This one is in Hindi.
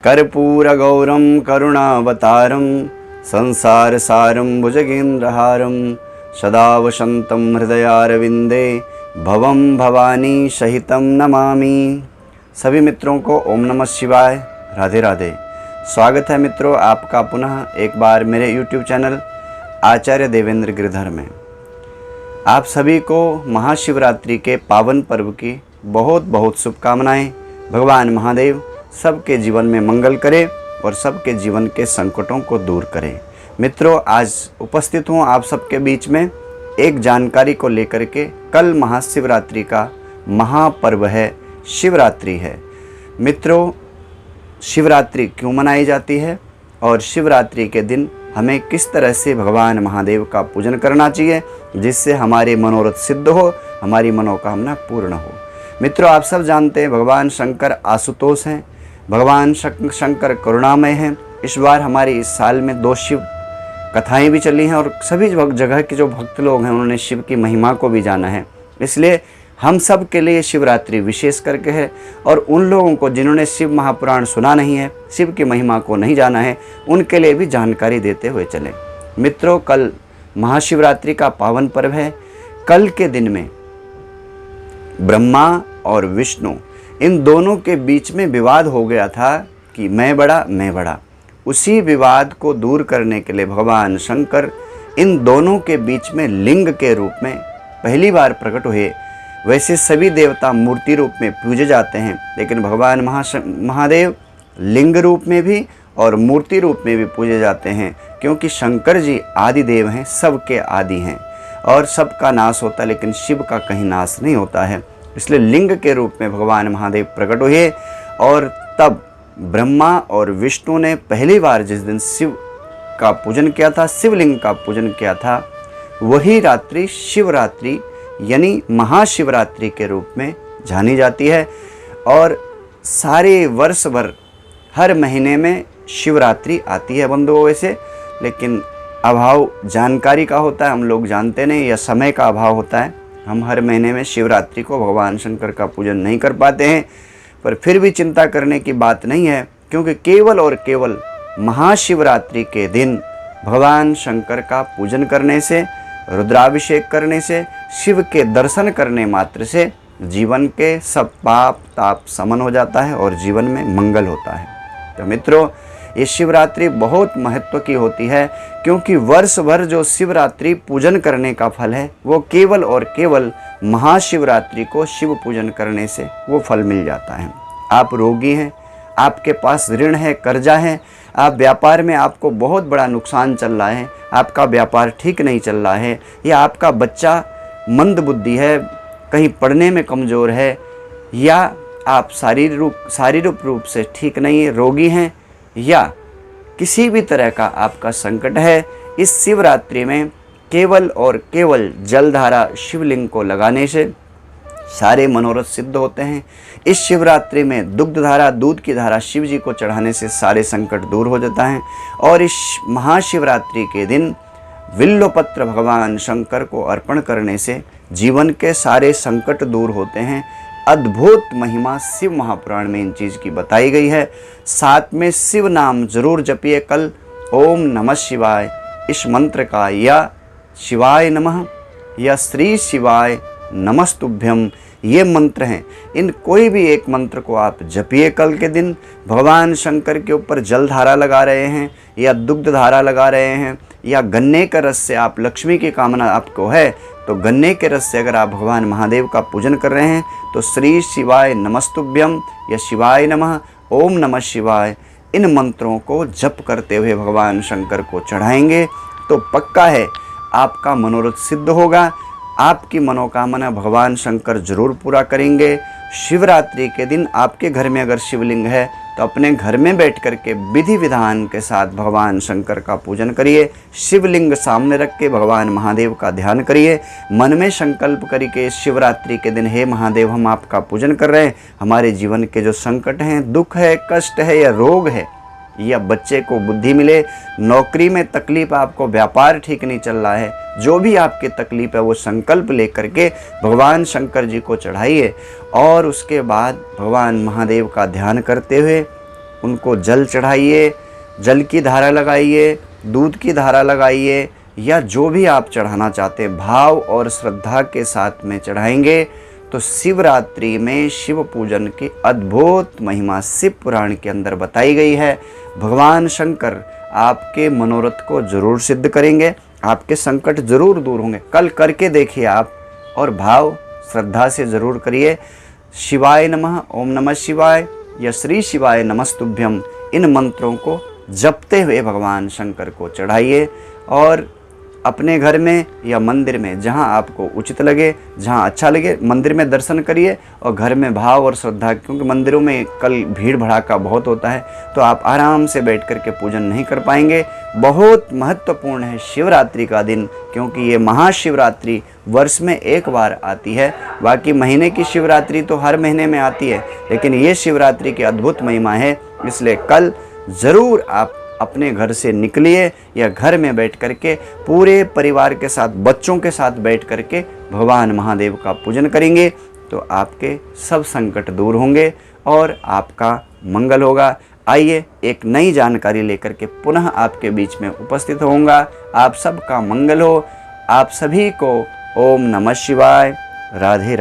कर्पूरगौरं करुणावतारं संसारसारं भुजगेन्द्रहारं सदा वसन्तं हृदयारविन्दे भवं भवानी सहितं नमामि। सभी मित्रों को ओम नमः शिवाय, राधे राधे। स्वागत है मित्रों आपका पुनः एक बार मेरे YouTube चैनल आचार्य देवेंद्र गिरधर में। आप सभी को महाशिवरात्रि के पावन पर्व की बहुत बहुत शुभकामनाएं। भगवान महादेव सबके जीवन में मंगल करे और सबके जीवन के संकटों को दूर करे। मित्रों, आज उपस्थित हूँ आप सबके बीच में एक जानकारी को लेकर के। कल महाशिवरात्रि का महापर्व है, शिवरात्रि है। मित्रों, शिवरात्रि क्यों मनाई जाती है और शिवरात्रि के दिन हमें किस तरह से भगवान महादेव का पूजन करना चाहिए जिससे हमारे मनोरथ सिद्ध हो, हमारी मनोकामना पूर्ण हो। मित्रों, आप सब जानते हैं भगवान शंकर आशुतोष हैं, भगवान शंकर करुणामय हैं। इस बार हमारे इस साल में 2 शिव कथाएं भी चली हैं और सभी जगह के जो भक्त लोग हैं उन्होंने शिव की महिमा को भी जाना है। इसलिए हम सब के लिए शिवरात्रि विशेष करके है और उन लोगों को जिन्होंने शिव महापुराण सुना नहीं है, शिव की महिमा को नहीं जाना है, उनके लिए भी जानकारी देते हुए चले। मित्रों, कल महाशिवरात्रि का पावन पर्व है। कल के दिन में ब्रह्मा और विष्णु इन दोनों के बीच में विवाद हो गया था कि मैं बड़ा। उसी विवाद को दूर करने के लिए भगवान शंकर इन दोनों के बीच में लिंग के रूप में पहली बार प्रकट हुए। वैसे सभी देवता मूर्ति रूप में पूजे जाते हैं, लेकिन भगवान महादेव लिंग रूप में भी और मूर्ति रूप में भी पूजे जाते हैं, क्योंकि शंकर जी आदि देव हैं, सबके आदि हैं और सबका नाश होता है, लेकिन शिव का कहीं नाश नहीं होता है। इसलिए लिंग के रूप में भगवान महादेव प्रकट हुए और तब ब्रह्मा और विष्णु ने पहली बार जिस दिन शिव का पूजन किया था, शिवलिंग का पूजन किया था, वही रात्रि शिवरात्रि यानी महाशिवरात्रि के रूप में जानी जाती है। और सारे वर्ष भर हर महीने में शिवरात्रि आती है बंधुओं वैसे, लेकिन अभाव जानकारी का होता है, हम लोग जानते नहीं, या समय का अभाव होता है। हम हर महीने में शिवरात्रि को भगवान शंकर का पूजन नहीं कर पाते हैं, पर फिर भी चिंता करने की बात नहीं है, क्योंकि केवल और केवल महाशिवरात्रि के दिन भगवान शंकर का पूजन करने से, रुद्राभिषेक करने से, शिव के दर्शन करने मात्र से जीवन के सब पाप ताप समन हो जाता है और जीवन में मंगल होता है। तो मित्रों, ये शिवरात्रि बहुत महत्व की होती है, क्योंकि वर्ष भर जो शिवरात्रि पूजन करने का फल है वो केवल और केवल महाशिवरात्रि को शिव पूजन करने से वो फल मिल जाता है। आप रोगी हैं, आपके पास ऋण है, कर्जा है, आप व्यापार में आपको बहुत बड़ा नुकसान चल रहा है, आपका व्यापार ठीक नहीं चल रहा है, या आपका बच्चा मंद बुद्धि है, कहीं पढ़ने में कमज़ोर है, या आप शारीरिक रूप से ठीक नहीं है, रोगी हैं, या किसी भी तरह का आपका संकट है, इस शिवरात्रि में केवल और केवल जलधारा शिवलिंग को लगाने से सारे मनोरथ सिद्ध होते हैं। इस शिवरात्रि में दुग्ध धारा, दूध की धारा शिव जी को चढ़ाने से सारे संकट दूर हो जाता है। और इस महाशिवरात्रि के दिन विल्वपत्र भगवान शंकर को अर्पण करने से जीवन के सारे संकट दूर होते हैं। अद्भुत महिमा शिव महापुराण में इन चीज़ की बताई गई है। साथ में शिव नाम जरूर जपिए कल, ओम नमः शिवाय इस मंत्र का, या शिवाय नमः या श्री शिवाय नमस्तुभ्यम, ये मंत्र हैं। इन कोई भी एक मंत्र को आप जपिए कल के दिन। भगवान शंकर के ऊपर जल धारा लगा रहे हैं या दुग्ध धारा लगा रहे हैं, या गन्ने का रस से आप लक्ष्मी की कामना आपको है तो गन्ने के रस से अगर आप भगवान महादेव का पूजन कर रहे हैं तो श्री शिवाय नमस्तुभ्यम या शिवाय नमः, ओम नमः शिवाय, इन मंत्रों को जप करते हुए भगवान शंकर को चढ़ाएंगे तो पक्का है आपका मनोरथ सिद्ध होगा। आपकी मनोकामना भगवान शंकर जरूर पूरा करेंगे। शिवरात्रि के दिन आपके घर में अगर शिवलिंग है तो अपने घर में बैठ कर के विधि विधान के साथ भगवान शंकर का पूजन करिए। शिवलिंग सामने रख के भगवान महादेव का ध्यान करिए। मन में संकल्प करिए शिवरात्रि के दिन, हे महादेव, हम आपका पूजन कर रहे हैं, हमारे जीवन के जो संकट हैं, दुख है, कष्ट है या रोग है, या बच्चे को बुद्धि मिले, नौकरी में तकलीफ, आपको व्यापार ठीक नहीं चल रहा है, जो भी आपकी तकलीफ है वो संकल्प लेकर के भगवान शंकर जी को चढ़ाइए। और उसके बाद भगवान महादेव का ध्यान करते हुए उनको जल चढ़ाइए, जल की धारा लगाइए, दूध की धारा लगाइए, या जो भी आप चढ़ाना चाहते हैं भाव और श्रद्धा के साथ में चढ़ाएंगे तो शिवरात्रि में शिव पूजन की अद्भुत महिमा शिव पुराण के अंदर बताई गई है। भगवान शंकर आपके मनोरथ को जरूर सिद्ध करेंगे, आपके संकट जरूर दूर होंगे। कल करके देखिए आप, और भाव श्रद्धा से ज़रूर करिए। शिवाय नमः, ओम नमः शिवाय या श्री शिवाय नमस्तुभ्यम, इन मंत्रों को जपते हुए भगवान शंकर को चढ़ाइए और अपने घर में या मंदिर में जहां आपको उचित लगे, जहां अच्छा लगे, मंदिर में दर्शन करिए और घर में भाव और श्रद्धा, क्योंकि मंदिरों में कल भीड़ भड़ाका बहुत होता है तो आप आराम से बैठ कर के पूजन नहीं कर पाएंगे। बहुत महत्वपूर्ण है शिवरात्रि का दिन, क्योंकि ये महाशिवरात्रि वर्ष में एक बार आती है। बाकी महीने की शिवरात्रि तो हर महीने में आती है, लेकिन ये शिवरात्रि की अद्भुत महिमा है। इसलिए कल ज़रूर आप अपने घर से निकलिए या घर में बैठ करके पूरे परिवार के साथ, बच्चों के साथ बैठ करके भगवान महादेव का पूजन करेंगे तो आपके सब संकट दूर होंगे और आपका मंगल होगा। आइए एक नई जानकारी लेकर के पुनः आपके बीच में उपस्थित होऊंगा। आप सबका मंगल हो। आप सभी को ओम नमः शिवाय। राधे राधे।